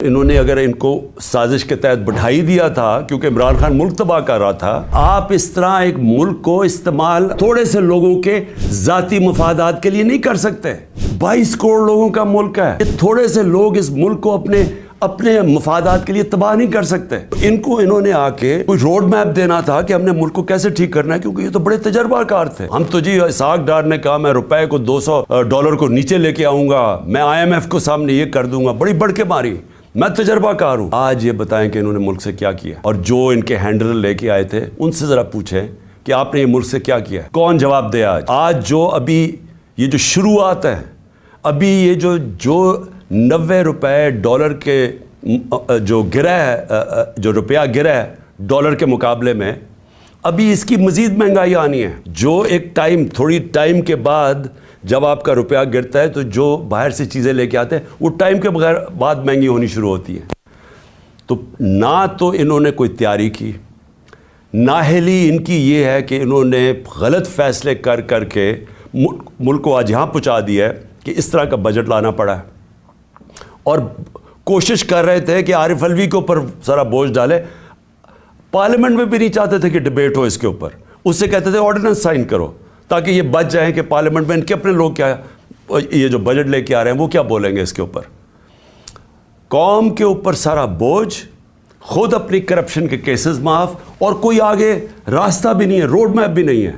انہوں نے اگر ان کو سازش کے تحت بٹھائی دیا تھا کیونکہ عمران خان ملک تباہ کر رہا تھا، آپ اس طرح ایک ملک کو استعمال تھوڑے سے لوگوں کے ذاتی مفادات کے لیے نہیں کر سکتے۔ 22 کروڑ لوگوں کا ملک ہے، تھوڑے سے لوگ اس ملک کو اپنے مفادات کے لیے تباہ نہیں کر سکتے۔ ان کو انہوں نے آ کے کوئی روڈ میپ دینا تھا کہ ہم نے ملک کو کیسے ٹھیک کرنا ہے، کیونکہ یہ تو بڑے تجربہ کار تھے۔ ہم تو جی اسحاق ڈار نے کہا میں روپے کو $200 کو نیچے لے کے آؤں گا، میں IMF کو سامنے یہ کر دوں گا، بڑی بڑھ کے ماری، میں تجربہ کار ہوں۔ آج یہ بتائیں کہ انہوں نے ملک سے کیا کیا، اور جو ان کے ہینڈلر لے کے آئے تھے ان سے ذرا پوچھیں کہ آپ نے یہ ملک سے کیا کیا ہے، کون جواب دے؟ آج جو ابھی یہ جو شروعات ہے، ابھی یہ جو $90 کے جو گرا ہے، جو روپیہ گرا ہے ڈالر کے مقابلے میں، ابھی اس کی مزید مہنگائی آنی ہے۔ جو ایک تھوڑی ٹائم کے بعد جب آپ کا روپیہ گرتا ہے تو جو باہر سے چیزیں لے کے آتے ہیں وہ ٹائم کے بعد مہنگی ہونی شروع ہوتی ہیں۔ تو نہ تو انہوں نے کوئی تیاری کی، نااہلی ان کی یہ ہے کہ انہوں نے غلط فیصلے کر کے ملک کو آج یہاں پہنچا دیا ہے کہ اس طرح کا بجٹ لانا پڑا ہے، اور کوشش کر رہے تھے کہ عارف علوی کے اوپر سارا بوجھ ڈالے۔ پارلیمنٹ میں بھی نہیں چاہتے تھے کہ ڈبیٹ ہو اس کے اوپر، اس سے کہتے تھے آرڈیننس سائن کرو تاکہ یہ بچ جائیں کہ پارلیمنٹ میں ان کے اپنے لوگ کیا یہ جو بجٹ لے کے آ رہے ہیں وہ کیا بولیں گے اس کے اوپر۔ قوم کے اوپر سارا بوجھ، خود اپنی کرپشن کے کیسز معاف، اور کوئی آگے راستہ بھی نہیں ہے، روڈ میپ بھی نہیں ہے۔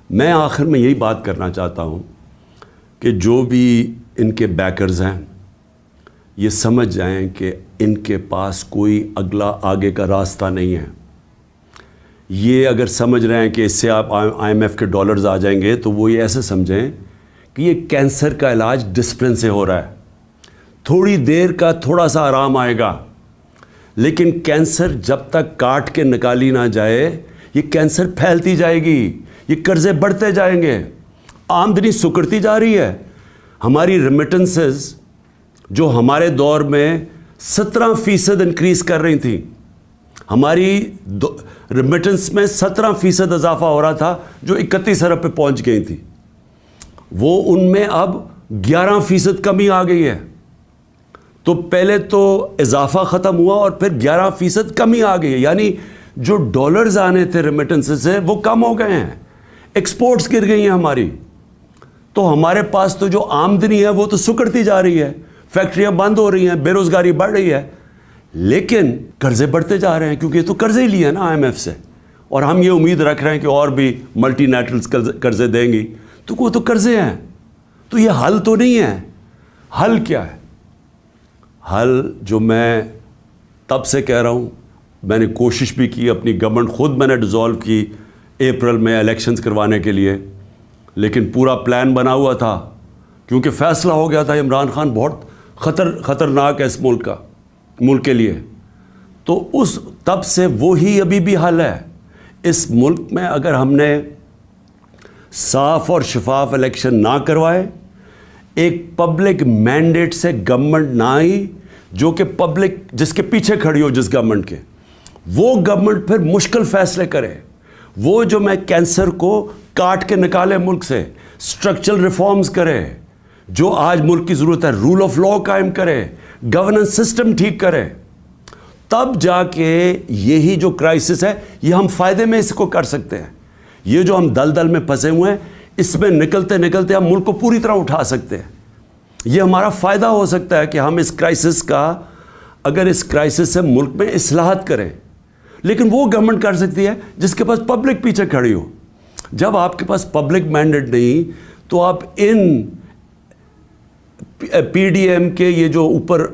میں آخر میں یہی بات کرنا چاہتا ہوں کہ جو بھی ان کے بیکرز ہیں یہ سمجھ جائیں کہ ان کے پاس کوئی آگے کا راستہ نہیں ہے۔ یہ اگر سمجھ رہے ہیں کہ اس سے آپ IMF کے ڈالرز آ جائیں گے تو وہ یہ ایسے سمجھیں کہ یہ کینسر کا علاج ڈسپلن سے ہو رہا ہے، تھوڑی دیر کا تھوڑا سا آرام آئے گا، لیکن کینسر جب تک کاٹ کے نکالی نہ جائے یہ کینسر پھیلتی جائے گی، یہ قرضے بڑھتے جائیں گے، آمدنی سکڑتی جا رہی ہے۔ ہماری ریمیٹنسز جو ہمارے دور میں 17% انکریز کر رہی تھیں، ہماری ریمیٹنس میں 17% اضافہ ہو رہا تھا جو 31 ارب پہ پہنچ گئی تھی، وہ ان میں اب 11% کمی آ گئی ہے۔ تو پہلے تو اضافہ ختم ہوا اور پھر 11% کمی آ گئی ہے، یعنی جو ڈالرز آنے تھے ریمیٹنس سے وہ کم ہو گئے ہیں، ایکسپورٹس گر گئی ہیں ہماری۔ تو ہمارے پاس تو جو آمدنی ہے وہ تو سکڑتی جا رہی ہے، فیکٹریاں بند ہو رہی ہیں، بے روزگاری بڑھ رہی ہے، لیکن قرضے بڑھتے جا رہے ہیں کیونکہ یہ تو قرضے ہی لیے ہیں نا IMF سے، اور ہم یہ امید رکھ رہے ہیں کہ اور بھی ملٹی نیشنلز قرضے دیں گی، تو وہ تو قرضے ہیں۔ تو یہ حل تو نہیں ہے۔ حل کیا ہے؟ حل جو میں تب سے کہہ رہا ہوں، میں نے کوشش بھی کی، اپنی گورنمنٹ خود میں نے ڈیزالو کی اپریل میں الیکشنز کروانے کے لیے، لیکن پورا پلان بنا ہوا تھا کیونکہ فیصلہ ہو گیا تھا عمران خان بہت خطرناک ہے اس ملک کے لیے۔ تو تب سے وہی ابھی بھی حل ہے۔ اس ملک میں اگر ہم نے صاف اور شفاف الیکشن نہ کروائے، ایک پبلک مینڈیٹ سے گورنمنٹ نہ آئی جو کہ پبلک جس کے پیچھے کھڑی ہو جس گورنمنٹ کے، وہ گورنمنٹ پھر مشکل فیصلے کرے، وہ جو میں کینسر کو کاٹ کے نکالے ملک سے، اسٹرکچرل ریفارمز کرے، جو آج ملک کی ضرورت ہے، رول آف لا قائم کرے، گورننس سسٹم ٹھیک کرے، تب جا کے یہی جو کرائسس ہے یہ ہم فائدے میں اس کو کر سکتے ہیں۔ یہ جو ہم دلدل میں پھنسے ہوئے ہیں اس میں نکلتے نکلتے ہم ملک کو پوری طرح اٹھا سکتے ہیں۔ یہ ہمارا فائدہ ہو سکتا ہے کہ ہم اس کرائسس سے ملک میں اصلاحات کریں، لیکن وہ گورنمنٹ کر سکتی ہے جس کے پاس پبلک پیچھے کھڑی ہو۔ جب آپ کے پاس پبلک مینڈیٹ نہیں تو آپ ان PDM کے یہ جو اوپر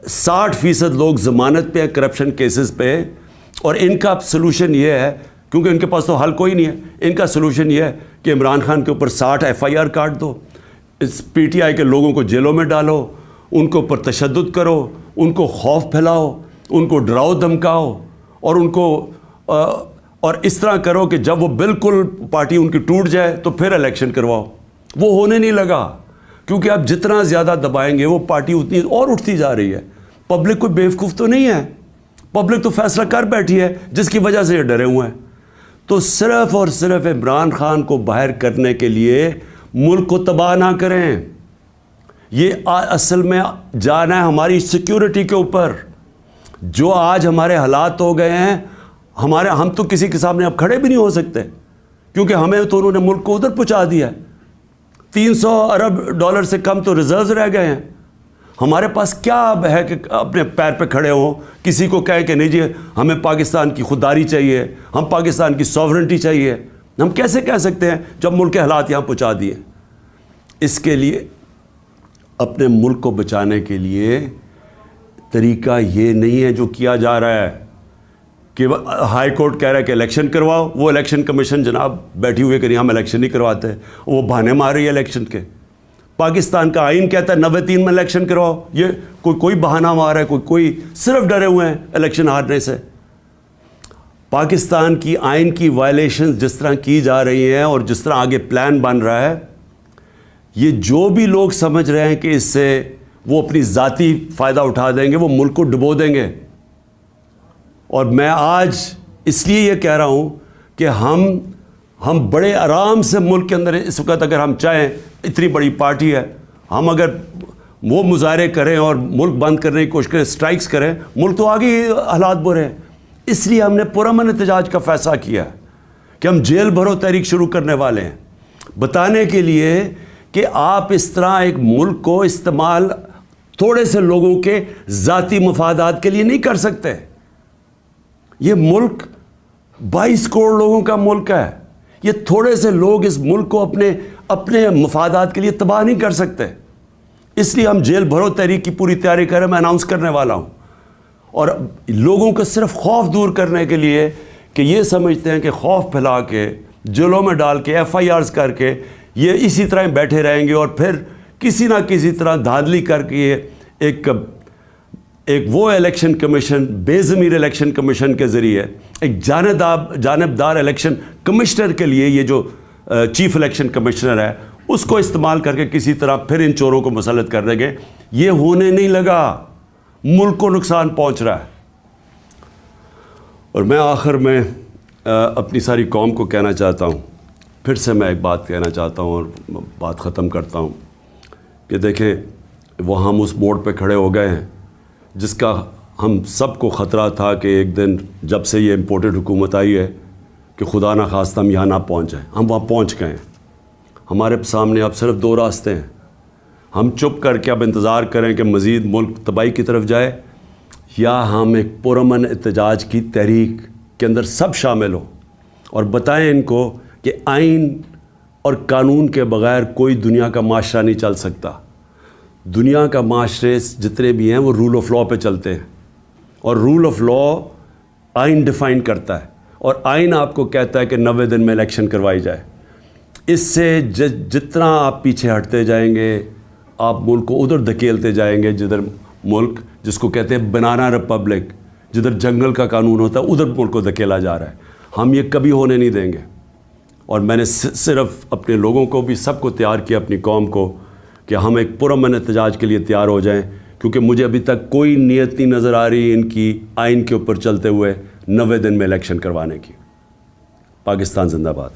60% لوگ ضمانت پہ ہیں کرپشن کیسز پہ، اور ان کا سلوشن یہ ہے، کیونکہ ان کے پاس تو حل کوئی نہیں ہے، ان کا سلوشن یہ ہے کہ عمران خان کے اوپر 60 FIR کاٹ دو، اس PTI کے لوگوں کو جیلوں میں ڈالو، ان کے اوپر تشدد کرو، ان کو خوف پھیلاؤ، ان کو ڈراؤ دھمکاؤ، اور اس طرح کرو کہ جب وہ بالکل پارٹی ان کی ٹوٹ جائے تو پھر الیکشن کرواؤ۔ وہ ہونے نہیں لگا، کیونکہ آپ جتنا زیادہ دبائیں گے وہ پارٹی اتنی اور اٹھتی جا رہی ہے۔ پبلک کوئی بیوقوف تو نہیں ہے، پبلک تو فیصلہ کر بیٹھی ہے جس کی وجہ سے یہ ڈرے ہوئے ہیں۔ تو صرف اور صرف عمران خان کو باہر کرنے کے لیے ملک کو تباہ نہ کریں، یہ اصل میں جانا ہے ہماری سیکیورٹی کے اوپر. جو آج ہمارے حالات ہو گئے ہیں, ہم تو کسی کے سامنے اب کھڑے بھی نہیں ہو سکتے, کیونکہ ہمیں تو انہوں نے ملک کو ادھر پہنچا دیا ہے. 300 ارب ڈالر سے کم تو ریزروز رہ گئے ہیں. ہمارے پاس کیا اب ہے کہ اپنے پیر پہ کھڑے ہوں, کسی کو کہیں کہ نہیں جی ہمیں پاکستان کی خودداری چاہیے, ہم پاکستان کی سوورنٹی چاہیے. ہم کیسے کہہ سکتے ہیں جب ملک کے حالات یہاں پہنچا دیے؟ اس کے لیے اپنے ملک کو بچانے کے لیے طریقہ یہ نہیں ہے جو کیا جا رہا ہے کہ ہائی کورٹ کہہ رہا ہے کہ الیکشن کرواؤ. وہ الیکشن کمیشن جناب بیٹھی ہوئے کہ نہیں ہم الیکشن نہیں کرواتے, وہ بہانے مار رہی ہے الیکشن کے. پاکستان کا آئین کہتا ہے 93 میں الیکشن کرواؤ, یہ کوئی بہانہ مار ہے, کوئی صرف ڈرے ہوئے ہیں الیکشن ہارنے سے. پاکستان کی آئین کی وائلیشنز جس طرح کی جا رہی ہیں اور جس طرح آگے پلان بن رہا ہے, یہ جو بھی لوگ سمجھ رہے ہیں کہ اس سے وہ اپنی ذاتی فائدہ اٹھا دیں گے, وہ ملک کو ڈبو دیں گے. اور میں آج اس لیے یہ کہہ رہا ہوں کہ ہم بڑے آرام سے ملک کے اندر اس وقت اگر ہم چاہیں, اتنی بڑی پارٹی ہے, ہم اگر وہ مظاہرے کریں اور ملک بند کرنے کی کوشش کریں, اسٹرائکس کریں, ملک تو آگے ہی حالات برے ہیں. اس لیے ہم نے پرامن احتجاج کا فیصلہ کیا ہے کہ ہم جیل بھرو تحریک شروع کرنے والے ہیں, بتانے کے لیے کہ آپ اس طرح ایک ملک کو استعمال تھوڑے سے لوگوں کے ذاتی مفادات کے لیے نہیں کر سکتے. یہ ملک 22 کروڑ لوگوں کا ملک ہے. یہ تھوڑے سے لوگ اس ملک کو اپنے مفادات کے لیے تباہ نہیں کر سکتے. اس لیے ہم جیل بھرو تحریک کی پوری تیاری کریں, میں اناؤنس کرنے والا ہوں. اور لوگوں کو صرف خوف دور کرنے کے لیے کہ یہ سمجھتے ہیں کہ خوف پھیلا کے, جیلوں میں ڈال کے, FIRs کر کے یہ اسی طرح بیٹھے رہیں گے, اور پھر کسی نہ کسی طرح دھاندلی کر کے ایک وہ الیکشن کمیشن, بے ضمیر الیکشن کمیشن کے ذریعے ایک جانبدار الیکشن کمشنر کے لیے, یہ جو چیف الیکشن کمشنر ہے, اس کو استعمال کر کے کسی طرح پھر ان چوروں کو مسلط کر دیں گے. یہ ہونے نہیں لگا, ملک کو نقصان پہنچ رہا ہے. اور میں آخر میں اپنی ساری قوم کو کہنا چاہتا ہوں, پھر سے میں ایک بات کہنا چاہتا ہوں اور بات ختم کرتا ہوں کہ دیکھیں, وہ ہم اس موڑ پہ کھڑے ہو گئے ہیں جس کا ہم سب کو خطرہ تھا کہ ایک دن جب سے یہ امپورٹڈ حکومت آئی ہے کہ خدا نہ خواستہ ہم یہاں نہ پہنچ جائیں. ہم وہاں پہنچ گئے ہیں. ہمارے سامنے اب صرف 2 راستے ہیں. ہم چپ کر کے اب انتظار کریں کہ مزید ملک تباہی کی طرف جائے, یا ہم ایک پرامن احتجاج کی تحریک کے اندر سب شامل ہوں اور بتائیں ان کو کہ آئین اور قانون کے بغیر کوئی دنیا کا معاشرہ نہیں چل سکتا. دنیا کا معاشرے جتنے بھی ہیں وہ رول آف لاء پہ چلتے ہیں, اور رول آف لاء آئین ڈیفائن کرتا ہے, اور آئین آپ کو کہتا ہے کہ 90 دن میں الیکشن کروائی جائے. اس سے جتنا آپ پیچھے ہٹتے جائیں گے, آپ ملک کو ادھر دھکیلتے جائیں گے جدھر ملک, جس کو کہتے ہیں بنانا ریپبلک, جدھر جنگل کا قانون ہوتا ہے, ادھر ملک کو دھکیلا جا رہا ہے. ہم یہ کبھی ہونے نہیں دیں گے. اور میں نے صرف اپنے لوگوں کو بھی, سب کو تیار کیا, اپنی قوم کو, کہ ہم ایک پرامن احتجاج کے لیے تیار ہو جائیں, کیونکہ مجھے ابھی تک کوئی نیت نہیں نظر آ رہی ان کی آئین کے اوپر چلتے ہوئے 90 دن میں الیکشن کروانے کی. پاکستان زندہ باد.